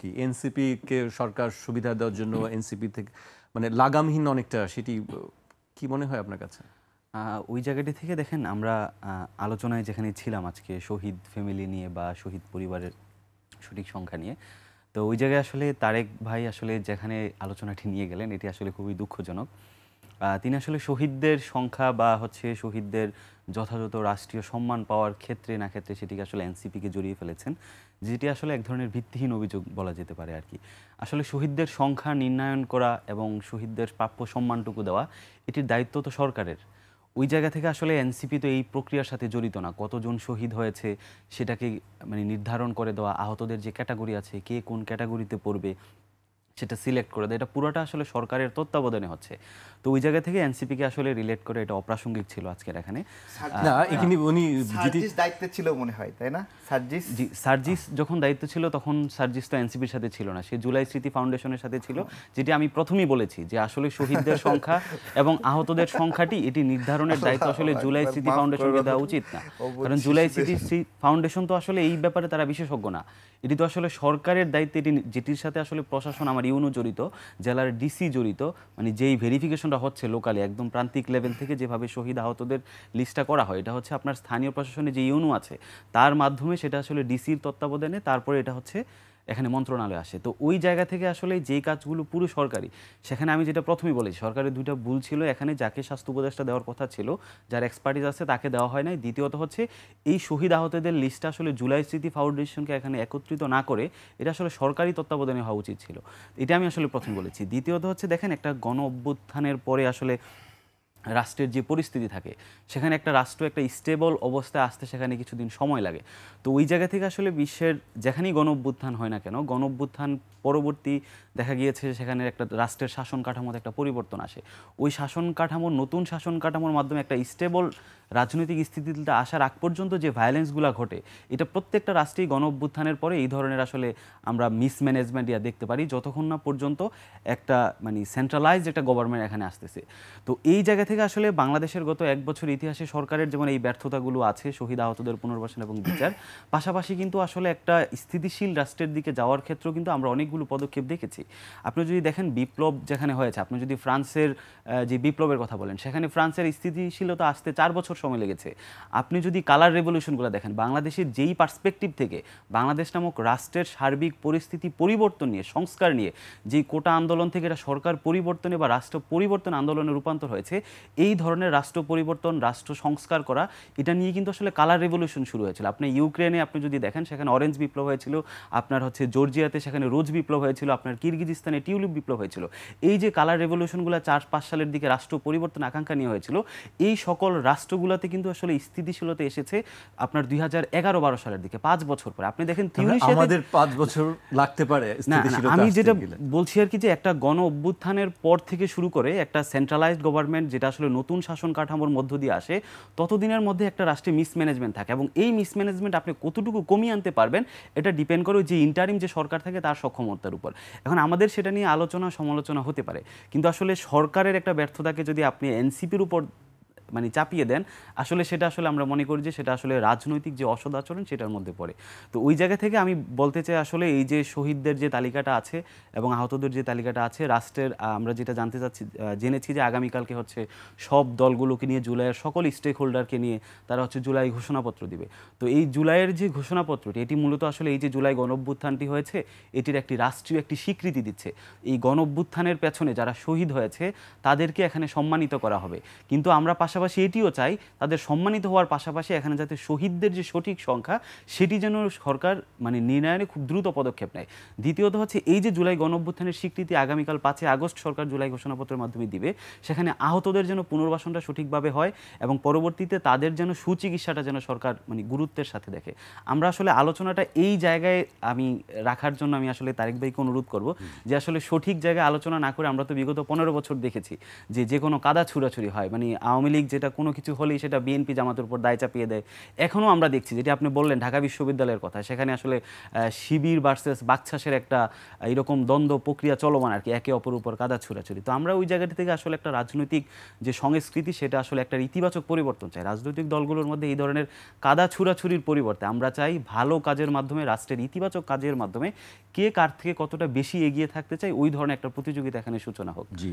কি? এনসিপিকে সরকার সুবিধা দেওয়ার জন্য এনসিপি থেকে মানে লাগামহীন অনেকটা, সেটি কি মনে হয় আপনার কাছে? ওই জায়গাটি থেকে দেখেন আমরা আলোচনায় যেখানে ছিলাম আজকে শহীদ ফ্যামিলি নিয়ে বা শহীদ পরিবারের সঠিক সংখ্যা নিয়ে, তো ওই জায়গায় আসলে তারেক ভাই আসলে যেখানে আলোচনাটি নিয়ে গেলেন এটি আসলে খুবই দুঃখজনক। তিনি আসলে শহীদদের সংখ্যা বা হচ্ছে শহীদদের যথাযথ রাষ্ট্রীয় সম্মান পাওয়ার ক্ষেত্রে না ক্ষেত্রে সেটিকে আসলে এনসিপিকে জড়িয়ে ফেলেছেন, যেটি আসলে এক ধরনের ভিত্তিহীন অভিযোগ বলা যেতে পারে আর কি। আসলে শহীদদের সংখ্যা নির্ণয়ন করা এবং শহীদদের প্রাপ্য সম্মানটুকু দেওয়া এটির দায়িত্ব তো সরকারের। ওই জায়গা থেকে আসলে এনসিপি তো এই প্রক্রিয়ার সাথে জড়িত না। কতজন শহীদ হয়েছে সেটাকে মানে নির্ধারণ করে দেওয়া, আহতদের যে ক্যাটাগরি আছে কে কোন ক্যাটাগরিতে পড়বে সেটা সিলেক্ট করে দেয়, এটা পুরোটা আসলে সরকারের তত্ত্বাবধানে হচ্ছে। তো ওই জায়গা থেকে এনসিপিকে আসলে রিলেট করে এটা অপ্রাসঙ্গিক ছিল আজকের এখানে। না, এখানে উনি সার্জিস দায়িত্বে ছিল মনে হয়, তাই না? সার্জিস যখন দায়িত্ব ছিল তখন সার্জিস তো এনসিপির সাথে ছিল না, সে জুলাই স্মৃতি ফাউন্ডেশনের সাথে ছিল। যেটি আমি প্রথমেই বলেছি যে আসলে শহীদদের সংখ্যা এবং আহতদের সংখ্যাটি এটি নির্ধারণের দায়িত্ব আসলে জুলাই স্মৃতি ফাউন্ডেশনকে দেওয়া উচিত না। কারণ জুলাই স্মৃতি ফাউন্ডেশন তো আসলে এই ব্যাপারে তারা বিশেষজ্ঞ না, এটি তো আসলে সরকারের দায়িত্ব। এটি যেটির সাথে আসলে প্রশাসন, আমার ইউনো জড়িত, জেলার ডিসি জড়িত, মানে যেই ভেরিফিকেশনটা হচ্ছে লোকালি একদম প্রান্তিক লেভেল থেকে যেভাবে শহীদ আহতদের লিস্টটা করা হয়, এটা হচ্ছে আপনার স্থানীয় প্রশাসনে যে ইউনো আছে তার মাধ্যমে, সেটা আসলে ডিসির তত্ত্বাবধানে, তারপরে এটা হচ্ছে এখানে মন্ত্রণালয়ে আসে। তো ওই জায়গা থেকে আসলে যেই কাজগুলো পুরো সরকারি, সেখানে আমি যেটা প্রথমেই বলেছি সরকারের দুইটা ভুল ছিল। এখানে যাকে স্বাস্থ্য উপদেষ্টা দেওয়ার কথা ছিল, যার এক্সপার্টিস আছে, তাকে দেওয়া হয় নাই। দ্বিতীয়ত হচ্ছে এই শহীদ আহতদের লিস্টটা আসলে জুলাই স্মৃতি ফাউন্ডেশনকে এখানে একত্রিত না করে এটা আসলে সরকারি তত্ত্বাবধানে হওয়া উচিত ছিল। এটা আমি আসলে প্রথমে বলেছি। দ্বিতীয়ত হচ্ছে দেখেন, একটা গণ অভ্যুত্থানের পরে আসলে রাষ্ট্রের যে পরিস্থিতি থাকে, সেখানে একটা রাষ্ট্র একটা স্টেবল অবস্থায় আসতে সেখানে কিছুদিন সময় লাগে। তো ওই জায়গা থেকে আসলে বিশ্বের যেখানেই গণ অভ্যুত্থান হয় না কেন, গণ অভ্যুত্থান পরবর্তী দেখা গিয়েছে সেখানে একটা রাষ্ট্রের শাসন কাঠামোতে একটা পরিবর্তন আসে। ওই শাসন কাঠামোর, নতুন শাসন কাঠামোর মাধ্যমে একটা স্টেবল রাজনৈতিক স্থিতিতে আসার আগ পর্যন্ত যে ভায়োলেন্সগুলো ঘটে, এটা প্রত্যেকটা রাষ্ট্রেই গণ অভ্যুত্থানের পরে এই ধরনের আসলে আমরা মিসম্যানেজমেন্ট দেখতে পারি, যতক্ষণ না পর্যন্ত একটা মানে সেন্ট্রালাইজড একটা গভর্নমেন্ট এখানে আসতেছে। তো এই জায়গা থেকে আসলে বাংলাদেশের গত এক বছর ইতিহাসে সরকারের যেমন এই ব্যর্থতাগুলো আছে, শহীদ আহতদের পুনর্বাসন এবং বিচার, পাশাপাশি কিন্তু আসলে একটা স্থিতিশীল রাষ্ট্রের দিকে যাওয়ার ক্ষেত্রেও কিন্তু আমরা অনেকগুলো পদক্ষেপ দেখেছি। আপনি যদি দেখেন বিপ্লব যেখানে হয়েছে, আপনি যদি ফ্রান্সের যে বিপ্লবের কথা বলেন, সেখানে ফ্রান্সের স্থিতিশীলতা আসতে 4 বছর সময় লেগেছে। আপনি যদি কালার রেভলিউশনগুলো দেখেন, বাংলাদেশের যেই পার্সপেক্টিভ থেকে বাংলাদেশ নামক রাষ্ট্রের সার্বিক পরিস্থিতি পরিবর্তন নিয়ে, সংস্কার নিয়ে, যেই কোটা আন্দোলন থেকে এটা সরকার পরিবর্তনে বা রাষ্ট্র পরিবর্তন আন্দোলনে রূপান্তর হয়েছে, এই ধরনের রাষ্ট্র পরিবর্তন, রাষ্ট্র সংস্কার করা, এটা নিয়ে কিন্তু আসলে কালার রেভলিউশন শুরু হয়েছিল। আপনি ইউক্রেনে আপনি যদি দেখেন, সেখানে অরেঞ্জ বিপ্লব হয়েছিল, আপনার হচ্ছে জর্জিয়াতে সেখানে রোজ বিপ্লব হয়েছিল, আপনার কিরগিজস্তানে টিউলিপ বিপ্লব হয়েছিল। এই যে কালার রেভলিউশনগুলো 4-5 সালের দিকে রাষ্ট্র পরিবর্তন আকাঙ্ক্ষা নিয়ে হয়েছিল, এই সকল রাষ্ট্রগুলোতে কিন্তু আসলে স্থিতিশীলতা এসেছে আপনার 2011-12 সালের দিকে, 5 বছর পরে। আপনি দেখেন আমাদের 5 বছর লাগতে পারে স্থিতিশীলতা। আমি যেটা বলছি আর কি, যে একটা গণ অভ্যুত্থানের পর থেকে শুরু করে একটা সেন্ট্রালাইজড গভর্নমেন্ট যেটা আসলে নতুন শাসন কাঠামোর মধ্য দিয়ে আসে, ততদিনের মধ্যে একটা রাষ্ট্রে মিসম্যানেজমেন্ট থাকে, এবং এই মিসম্যানেজমেন্ট আপনি কতটুকু কমিয়ে আনতে পারবেন এটা ডিপেন্ড করে যে ইন্টারিম যে সরকার থাকে তার সক্ষমতার উপর। এখন আমাদের সেটা নিয়ে আলোচনা সমালোচনা হতে পারে, কিন্তু আসলে সরকারের একটা ব্যর্থতাকে যদি আপনি এনসিপির উপর মানে চাপিয়ে দেন, আসলে সেটা আসলে আমরা মনে করি যে সেটা আসলে রাজনৈতিক যে অসদাচরণ সেটার মধ্যে পড়ে। তো ওই জায়গা থেকে আমি বলতে চাই, আসলে এই যে শহীদদের যে তালিকাটা আছে এবং আহতদের যে তালিকাটা আছে, রাষ্ট্রের আমরা যেটা জানতে চাচ্ছি, জেনেছি যে আগামীকালকে হচ্ছে সব দলগুলোকে নিয়ে, জুলাইয়ের সকল স্টেক হোল্ডারকে নিয়ে তারা হচ্ছে জুলাই ঘোষণাপত্র দিবে। তো এই জুলাইয়ের যে ঘোষণাপত্রটি, এটি মূলত আসলে এই যে জুলাই গণঅভ্যুত্থানটি হয়েছে, এটির একটি রাষ্ট্রীয় একটি স্বীকৃতি দিচ্ছে। এই গণঅভ্যুত্থানের পেছনে যারা শহীদ হয়েছে তাদেরকে এখানে সম্মানিত করা হবে, কিন্তু আমরা পাশাপাশি এটিও চাই তাদের সম্মানিত হওয়ার পাশাপাশি এখানে যাতে শহীদদের যে সঠিক সংখ্যা সেটি যেন সরকার মানে নির্ণয়নে খুব দ্রুত পদক্ষেপ নেয়। দ্বিতীয়ত হচ্ছে এই যে জুলাই গণঅভ্যুত্থানের স্বীকৃতি আগামীকাল 5 আগস্ট সরকার জুলাই ঘোষণাপত্রের মাধ্যমে দিবে, সেখানে আহতদের যেন পুনর্বাসনটা সঠিকভাবে হয় এবং পরবর্তীতে তাদের যেন সুচিকিৎসাটা যেন সরকার মানে গুরুত্বের সাথে দেখে। আমরা আসলে আলোচনাটা এই জায়গায় আমি রাখার জন্য আমি আসলে তারেক ভাইকে অনুরোধ করব যে আসলে সঠিক জায়গায় আলোচনা না করে, আমরা তো বিগত 15 বছর দেখেছি যে যে কোনো কাদা ছুড়াছুড়ি হয়, মানে আওয়ামী লীগ যেটা কোনো কিছু হলেই সেটা বিএনপি জামাতের উপর দায় চাপিয়ে দেয়। এখনও আমরা দেখছি, যেটি আপনি বললেন ঢাকা বিশ্ববিদ্যালয়ের কথা, সেখানে আসলে শিবির ভার্সেস বাকশাসের একটা এরকম দ্বন্দ্ব প্রক্রিয়া চলমান আর কি, একে অপর উপর কাদা ছুড়াছুড়ি। তো আমরা ওই জায়গাটি থেকে আসলে একটা রাজনৈতিক যে সংস্কৃতি, সেটা আসলে একটা ইতিবাচক পরিবর্তন চাই রাজনৈতিক দলগুলোর মধ্যে। এই ধরনের কাদা ছুড়াছুরির পরিবর্তে আমরা চাই ভালো কাজের মাধ্যমে, রাষ্ট্রের ইতিবাচক কাজের মাধ্যমে কে কার থেকে কতটা বেশি এগিয়ে থাকতে চাই, ওই ধরনের একটা প্রতিযোগিতা এখানে সূচনা হোক। জি।